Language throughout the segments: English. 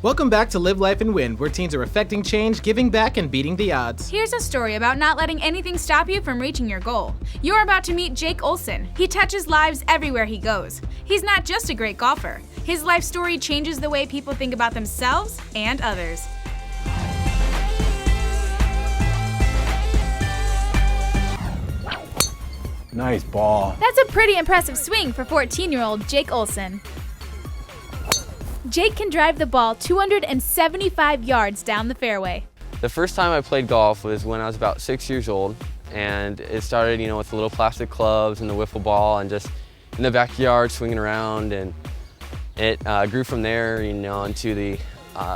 Welcome back to Live Life and Win, where teens are affecting change, giving back, and beating the odds. Here's a story about not letting anything stop you from reaching your goal. You're about to meet Jake Olson. He touches lives everywhere he goes. He's not just a great golfer. His life story changes the way people think about themselves and others. Nice ball. That's a pretty impressive swing for 14-year-old Jake Olson. Jake can drive the ball 275 yards down the fairway. The first time I played golf was when I was about 6 years old, and it started, with the little plastic clubs and the wiffle ball and just in the backyard swinging around, and it grew from there, into the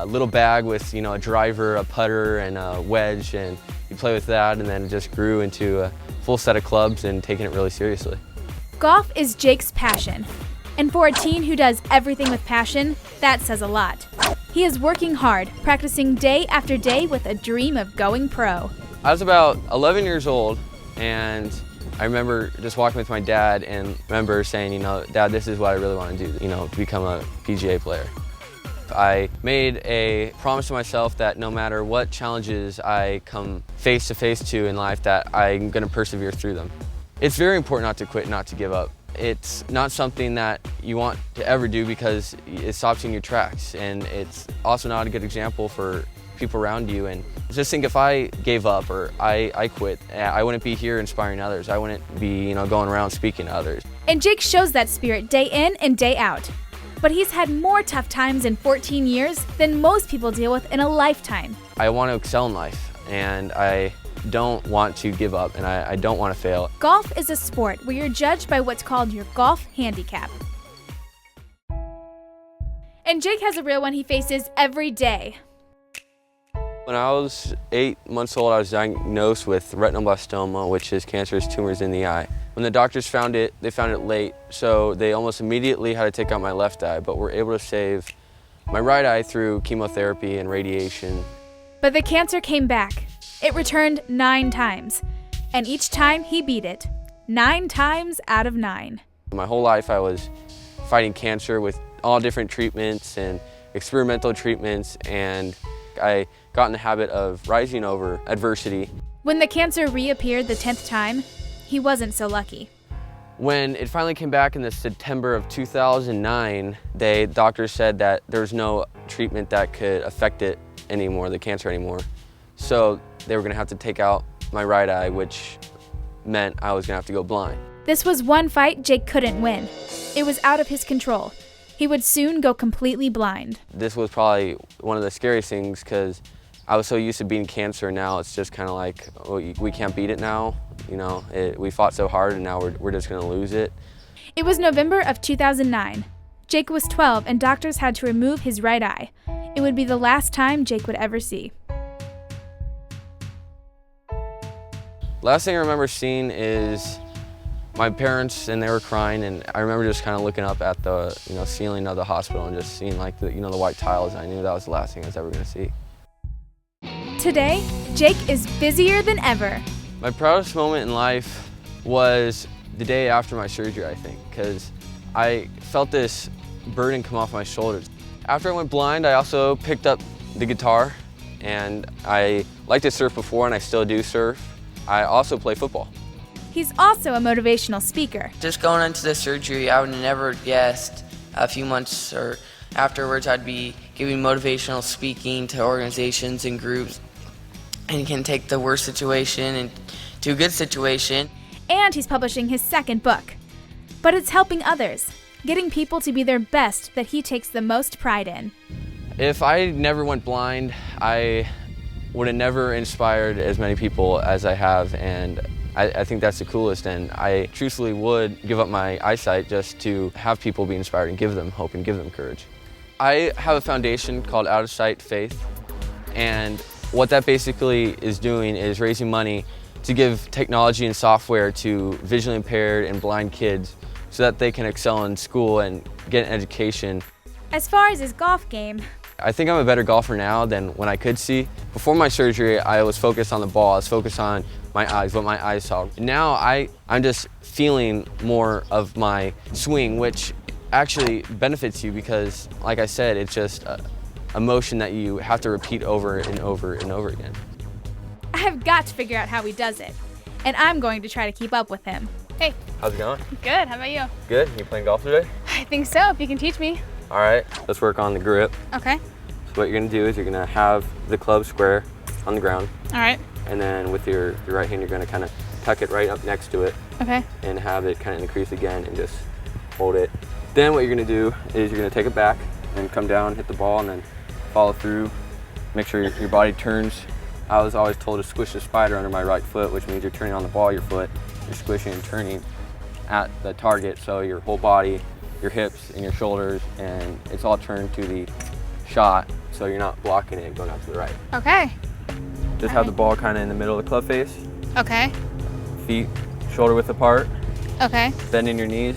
little bag with, a driver, a putter, and a wedge, and you play with that, and then it just grew into a full set of clubs and taking it really seriously. Golf is Jake's passion. And for a teen who does everything with passion, that says a lot. He is working hard, practicing day after day with a dream of going pro. I was about 11 years old, and I remember just walking with my dad and remember saying, Dad, this is what I really want to do, to become a PGA player. I made a promise to myself that no matter what challenges I come face to face to in life, that I'm going to persevere through them. It's very important not to quit, not to give up. It's not something that you want to ever do because it stops you in your tracks, and it's also not a good example for people around you. And just think, if I gave up or I quit, I wouldn't be here inspiring others. I wouldn't be, going around speaking to others. And Jake shows that spirit day in and day out. But he's had more tough times in 14 years than most people deal with in a lifetime. I want to excel in life, and I don't want to give up, and I don't want to fail. Golf is a sport where you're judged by what's called your golf handicap. And Jake has a real one he faces every day. When I was 8 months old, I was diagnosed with retinoblastoma, which is cancerous tumors in the eye. When the doctors found it, they found it late, so they almost immediately had to take out my left eye, but were able to save my right eye through chemotherapy and radiation. But the cancer came back. It returned 9 times, and each time he beat it. 9 times out of 9. My whole life I was fighting cancer with all different treatments and experimental treatments, and I got in the habit of rising over adversity. When the cancer reappeared the 10th time, he wasn't so lucky. When it finally came back in the September of 2009, doctors said that there was no treatment that could affect it anymore, the cancer anymore. So they were going to have to take out my right eye, which meant I was going to have to go blind. This was one fight Jake couldn't win. It was out of his control. He would soon go completely blind. This was probably one of the scariest things because I was so used to beating cancer. Now it's just kind of like, we can't beat it now. We fought so hard, and now we're just going to lose it. It was November of 2009. Jake was 12, and doctors had to remove his right eye. It would be the last time Jake would ever see. Last thing I remember seeing is my parents, and they were crying, and I remember just kind of looking up at the ceiling of the hospital and just seeing the white tiles. And I knew that was the last thing I was ever going to see. Today, Jake is busier than ever. My proudest moment in life was the day after my surgery, I think, because I felt this burden come off my shoulders. After I went blind, I also picked up the guitar, and I liked to surf before, and I still do surf. I also play football. He's also a motivational speaker. Just going into the surgery, I would have never guessed a few months or afterwards I'd be giving motivational speaking to organizations and groups, and can take the worst situation into a good situation. And he's publishing his second book. But it's helping others, getting people to be their best that he takes the most pride in. If I never went blind, I would have never inspired as many people as I have, and I think that's the coolest, and I truthfully would give up my eyesight just to have people be inspired and give them hope and give them courage. I have a foundation called Out of Sight Faith, and what that basically is doing is raising money to give technology and software to visually impaired and blind kids so that they can excel in school and get an education. As far as his golf game, I think I'm a better golfer now than when I could see. Before my surgery, I was focused on the ball, I was focused on my eyes, what my eyes saw. Now I'm just feeling more of my swing, which actually benefits you because, like I said, it's just a motion that you have to repeat over and over and over again. I've got to figure out how he does it, and I'm going to try to keep up with him. Hey, How's it going? good. How about you? Good. You playing golf today? I think so, if you can teach me. All right, let's work on the grip. Okay. So what you're gonna do is you're gonna have the club square on the ground, All right. and then with your right hand, you're gonna kind of tuck it right up next to it Okay. and have it kind of in the crease again and just hold it. Then what you're gonna do is you're gonna take it back and come down, hit the ball, and then follow through. Make sure your body turns. I was always told to squish the spider under my right foot, which means you're turning on the ball, your foot, you're squishing and turning at the target, so your whole body, your hips and your shoulders, and it's all turned to the shot, so you're not blocking it and going out to the right. Okay. Just have the ball kind of in the middle of the club face, Okay. feet shoulder width apart, Okay. bending your knees,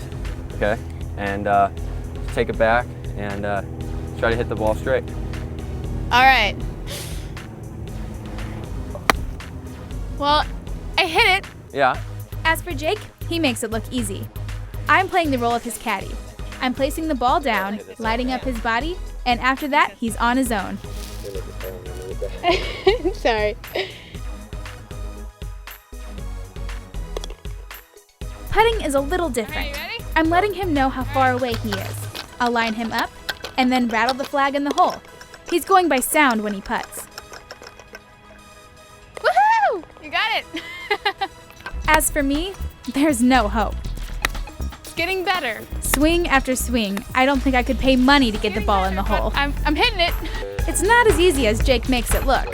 okay? And just take it back and try to hit the ball straight. All right. Well, I hit it. Yeah. As for Jake, he makes it look easy. I'm playing the role of his caddy. I'm placing the ball down, lighting up his body, and after that, he's on his own. Sorry. Putting is a little different. Are you ready? I'm letting him know how far away he is. I'll line him up, and then rattle the flag in the hole. He's going by sound when he putts. Woohoo! You got it. As for me, there's no hope. It's getting better. Swing after swing, I don't think I could pay money to get the ball in the hole. I'm hitting it. It's not as easy as Jake makes it look.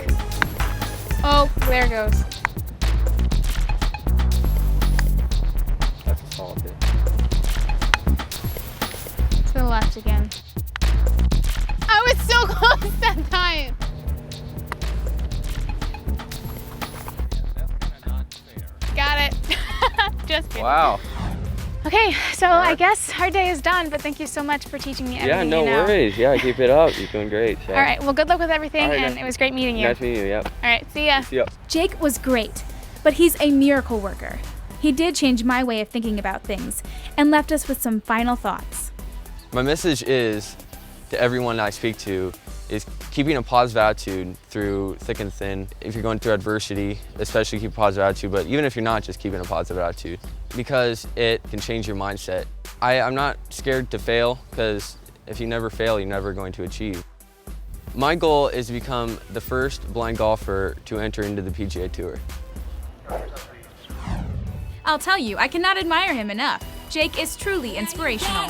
Oh, there it goes. That's a solid hit. To the left again. I was so close that time. Got it. Just kidding. Wow. Okay, so I guess our day is done, but thank you so much for teaching me everything Yeah, no you know. worries. Yeah, keep it up. You're doing great. So. All right, well, good luck with everything, All right, and nice- it was great meeting you. Nice meeting you. Yep. All right, see ya. See ya. Jake was great, but he's a miracle worker. He did change my way of thinking about things and left us with some final thoughts. My message is to everyone I speak to is keeping a positive attitude through thick and thin. If you're going through adversity, especially keep a positive attitude, but even if you're not, just keeping a positive attitude because it can change your mindset. I'm not scared to fail because if you never fail, you're never going to achieve. My goal is to become the first blind golfer to enter into the PGA Tour. I'll tell you, I cannot admire him enough. Jake is truly inspirational.